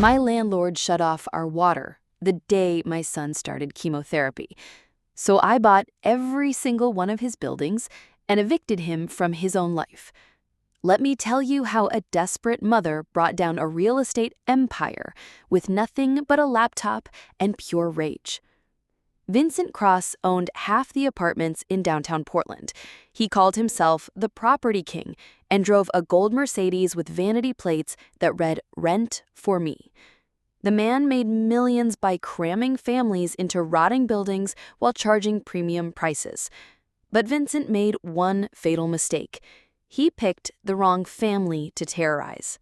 My landlord shut off our water the day my son started chemotherapy, so I bought every single one of his buildings and evicted him from his own life. Let me tell you how a desperate mother brought down a real estate empire with nothing but a laptop and pure rage. Vincent Cross owned half the apartments in downtown Portland. He called himself the property king and drove a gold Mercedes with vanity plates that read "Rent for Me." The man made millions by cramming families into rotting buildings while charging premium prices. But Vincent made one fatal mistake. He picked the wrong family to terrorize.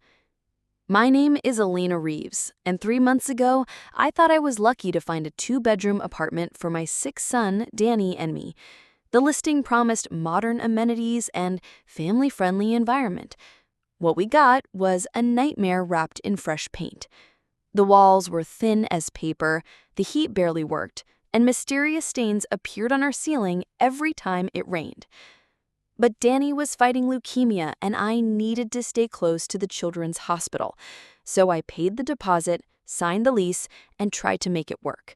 My name is Elena Reeves, and 3 months ago, I thought I was lucky to find a 2-bedroom apartment for my 6th son, Danny, and me. The listing promised modern amenities and family-friendly environment. What we got was a nightmare wrapped in fresh paint. The walls were thin as paper, the heat barely worked, and mysterious stains appeared on our ceiling every time it rained. But Danny was fighting leukemia, and I needed to stay close to the children's hospital. So I paid the deposit, signed the lease, and tried to make it work.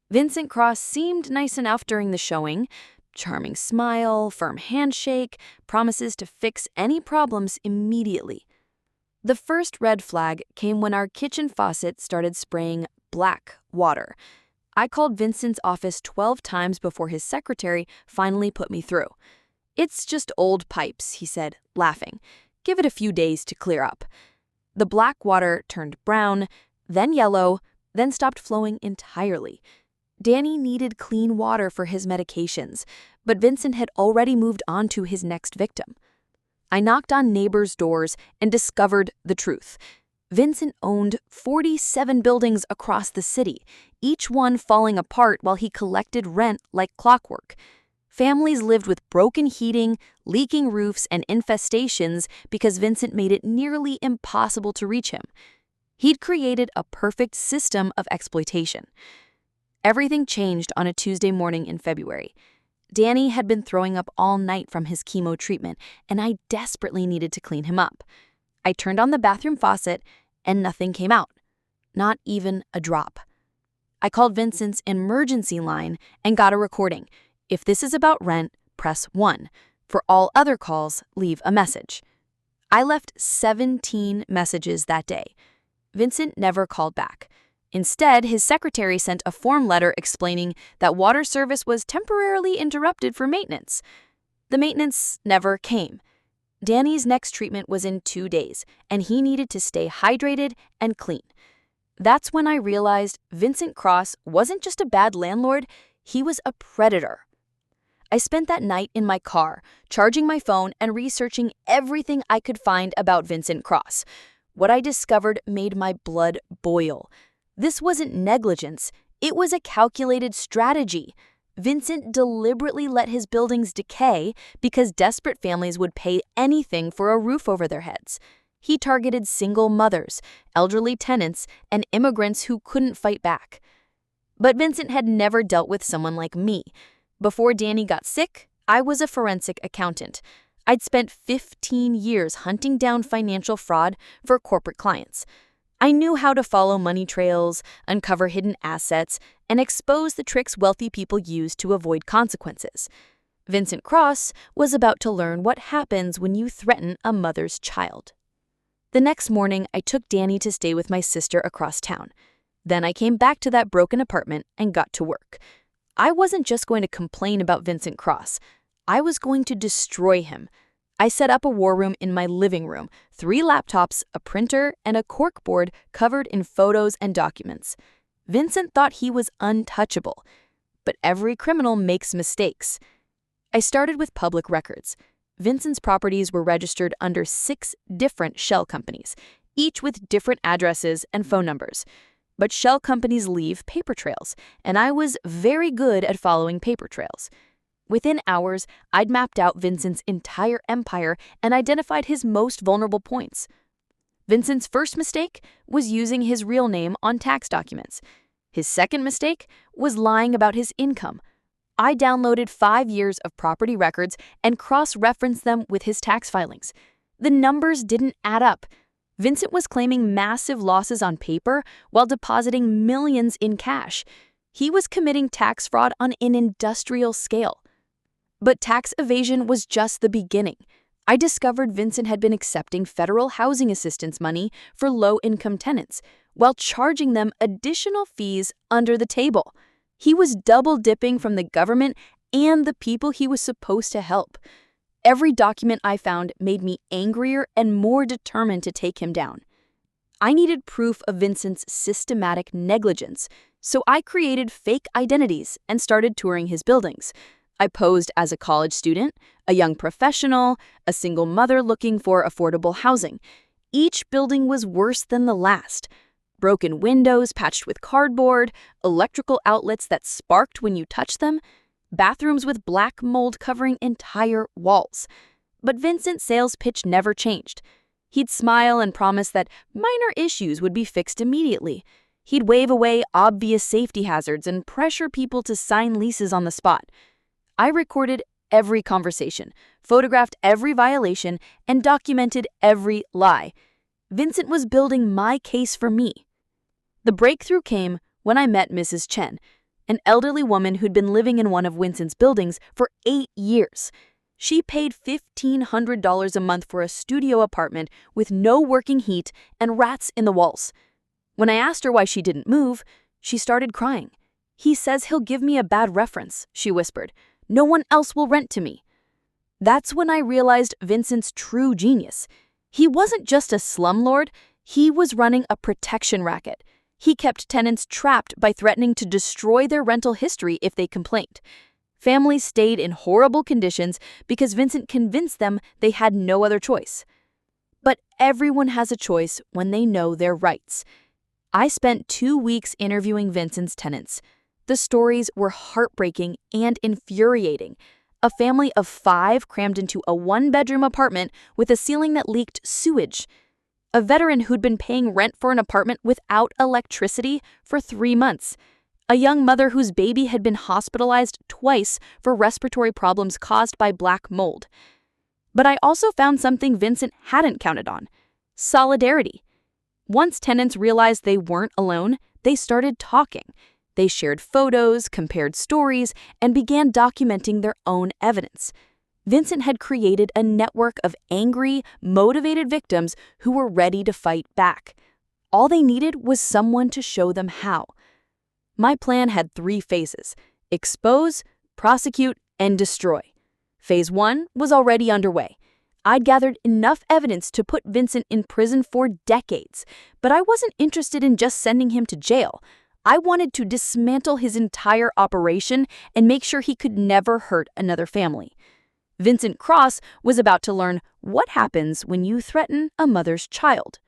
Vincent Cross seemed nice enough during the showing. Charming smile, firm handshake, promises to fix any problems immediately. The first red flag came when our kitchen faucet started spraying black water. I called Vincent's office 12 times before his secretary finally put me through. "It's just old pipes," he said, laughing. "Give it a few days to clear up." The black water turned brown, then yellow, then stopped flowing entirely. Danny needed clean water for his medications, but Vincent had already moved on to his next victim. I knocked on neighbors' doors and discovered the truth. Vincent owned 47 buildings across the city, each one falling apart while he collected rent like clockwork. Families lived with broken heating, leaking roofs, and infestations because Vincent made it nearly impossible to reach him. He'd created a perfect system of exploitation. Everything changed on a Tuesday morning in February. Danny had been throwing up all night from his chemo treatment, and I desperately needed to clean him up. I turned on the bathroom faucet, and nothing came out. Not even a drop. I called Vincent's emergency line and got a recording. "If this is about rent, press 1. For all other calls, leave a message." I left 17 messages that day. Vincent never called back. Instead, his secretary sent a form letter explaining that water service was temporarily interrupted for maintenance. The maintenance never came. Danny's next treatment was in 2 days, and he needed to stay hydrated and clean. That's when I realized Vincent Cross wasn't just a bad landlord, he was a predator. I spent that night in my car, charging my phone and researching everything I could find about Vincent Cross. What I discovered made my blood boil. This wasn't negligence, it was a calculated strategy. Vincent deliberately let his buildings decay because desperate families would pay anything for a roof over their heads. He targeted single mothers, elderly tenants, and immigrants who couldn't fight back. But Vincent had never dealt with someone like me. Before Danny got sick, I was a forensic accountant. I'd spent 15 years hunting down financial fraud for corporate clients. I knew how to follow money trails, uncover hidden assets, and expose the tricks wealthy people use to avoid consequences. Vincent Cross was about to learn what happens when you threaten a mother's child. The next morning, I took Danny to stay with my sister across town. Then I came back to that broken apartment and got to work. I wasn't just going to complain about Vincent Cross. I was going to destroy him. I set up a war room in my living room, 3 laptops, a printer, and a corkboard covered in photos and documents. Vincent thought he was untouchable. But every criminal makes mistakes. I started with public records. Vincent's properties were registered under 6 different shell companies, each with different addresses and phone numbers. But shell companies leave paper trails, and I was very good at following paper trails. Within hours, I'd mapped out Vincent's entire empire and identified his most vulnerable points. Vincent's first mistake was using his real name on tax documents. His second mistake was lying about his income. I downloaded 5 years of property records and cross-referenced them with his tax filings. The numbers didn't add up. Vincent was claiming massive losses on paper while depositing millions in cash. He was committing tax fraud on an industrial scale. But tax evasion was just the beginning. I discovered Vincent had been accepting federal housing assistance money for low-income tenants while charging them additional fees under the table. He was double-dipping from the government and the people he was supposed to help. Every document I found made me angrier and more determined to take him down. I needed proof of Vincent's systematic negligence, so I created fake identities and started touring his buildings. I posed as a college student, a young professional, a single mother looking for affordable housing. Each building was worse than the last. Broken windows patched with cardboard, electrical outlets that sparked when you touched them, bathrooms with black mold covering entire walls. But Vincent's sales pitch never changed. He'd smile and promise that minor issues would be fixed immediately. He'd wave away obvious safety hazards and pressure people to sign leases on the spot. I recorded every conversation, photographed every violation, and documented every lie. Vincent was building my case for me. The breakthrough came when I met Mrs. Chen, an elderly woman who'd been living in one of Vincent's buildings for 8 years. She paid $1,500 a month for a studio apartment with no working heat and rats in the walls. When I asked her why she didn't move, she started crying. "He says he'll give me a bad reference," she whispered. "No one else will rent to me." That's when I realized Vincent's true genius. He wasn't just a slumlord, he was running a protection racket. He kept tenants trapped by threatening to destroy their rental history if they complained. Families stayed in horrible conditions because Vincent convinced them they had no other choice. But everyone has a choice when they know their rights. I spent 2 weeks interviewing Vincent's tenants. The stories were heartbreaking and infuriating. A family of 5 crammed into a 1-bedroom apartment with a ceiling that leaked sewage. A veteran who'd been paying rent for an apartment without electricity for 3 months. A young mother whose baby had been hospitalized twice for respiratory problems caused by black mold. But I also found something Vincent hadn't counted on: solidarity. Once tenants realized they weren't alone, they started talking. They shared photos, compared stories, and began documenting their own evidence. Vincent had created a network of angry, motivated victims who were ready to fight back. All they needed was someone to show them how. My plan had 3 phases: expose, prosecute, and destroy. Phase 1 was already underway. I'd gathered enough evidence to put Vincent in prison for decades, but I wasn't interested in just sending him to jail. I wanted to dismantle his entire operation and make sure he could never hurt another family. Vincent Cross was about to learn what happens when you threaten a mother's child.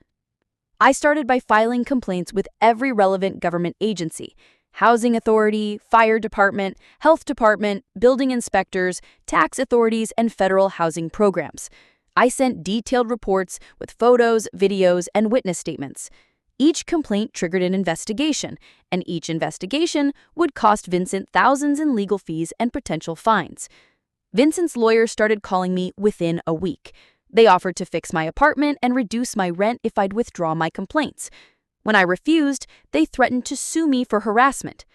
I started by filing complaints with every relevant government agency: housing authority, fire department, health department, building inspectors, tax authorities, and federal housing programs. I sent detailed reports with photos, videos, and witness statements. Each complaint triggered an investigation, and each investigation would cost Vincent thousands in legal fees and potential fines. Vincent's lawyers started calling me within a week. They offered to fix my apartment and reduce my rent if I'd withdraw my complaints. When I refused, they threatened to sue me for harassment.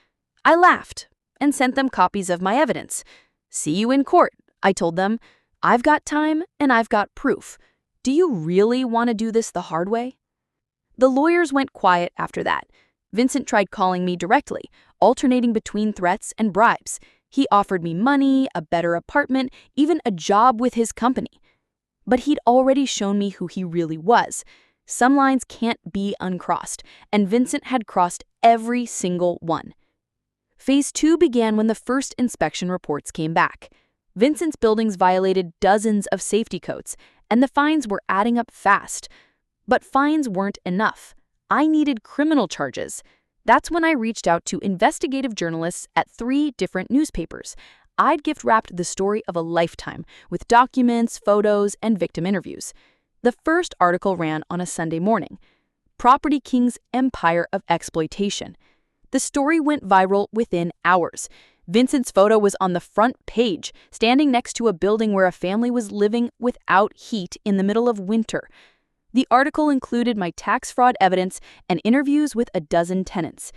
I laughed and sent them copies of my evidence. "See you in court," I told them. "I've got time and I've got proof. Do you really want to do this the hard way?" The lawyers went quiet after that. Vincent tried calling me directly, alternating between threats and bribes. He offered me money, a better apartment, even a job with his company. But he'd already shown me who he really was. Some lines can't be uncrossed, and Vincent had crossed every single one. Phase 2 began when the first inspection reports came back. Vincent's buildings violated dozens of safety codes, and the fines were adding up fast. But fines weren't enough. I needed criminal charges. That's when I reached out to investigative journalists at 3 different newspapers. I'd gift-wrapped the story of a lifetime with documents, photos, and victim interviews. The first article ran on a Sunday morning: Property King's Empire of Exploitation. The story went viral within hours. Vincent's photo was on the front page, standing next to a building where a family was living without heat in the middle of winter. The article included my tax fraud evidence and interviews with a dozen tenants.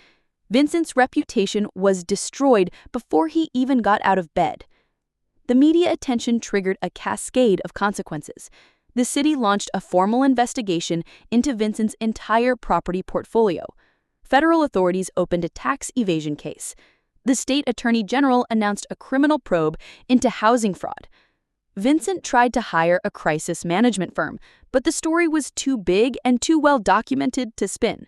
Vincent's reputation was destroyed before he even got out of bed. The media attention triggered a cascade of consequences. The city launched a formal investigation into Vincent's entire property portfolio. Federal authorities opened a tax evasion case. The state attorney general announced a criminal probe into housing fraud. Vincent tried to hire a crisis management firm, but the story was too big and too well documented to spin.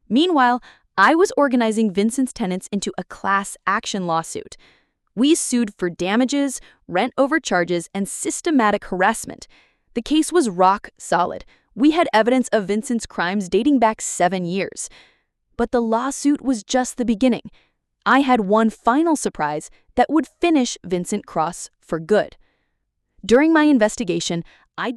Meanwhile, I was organizing Vincent's tenants into a class action lawsuit. We sued for damages, rent overcharges, and systematic harassment. The case was rock solid. We had evidence of Vincent's crimes dating back 7 years. But the lawsuit was just the beginning. I had one final surprise that would finish Vincent Cross for good. During my investigation, I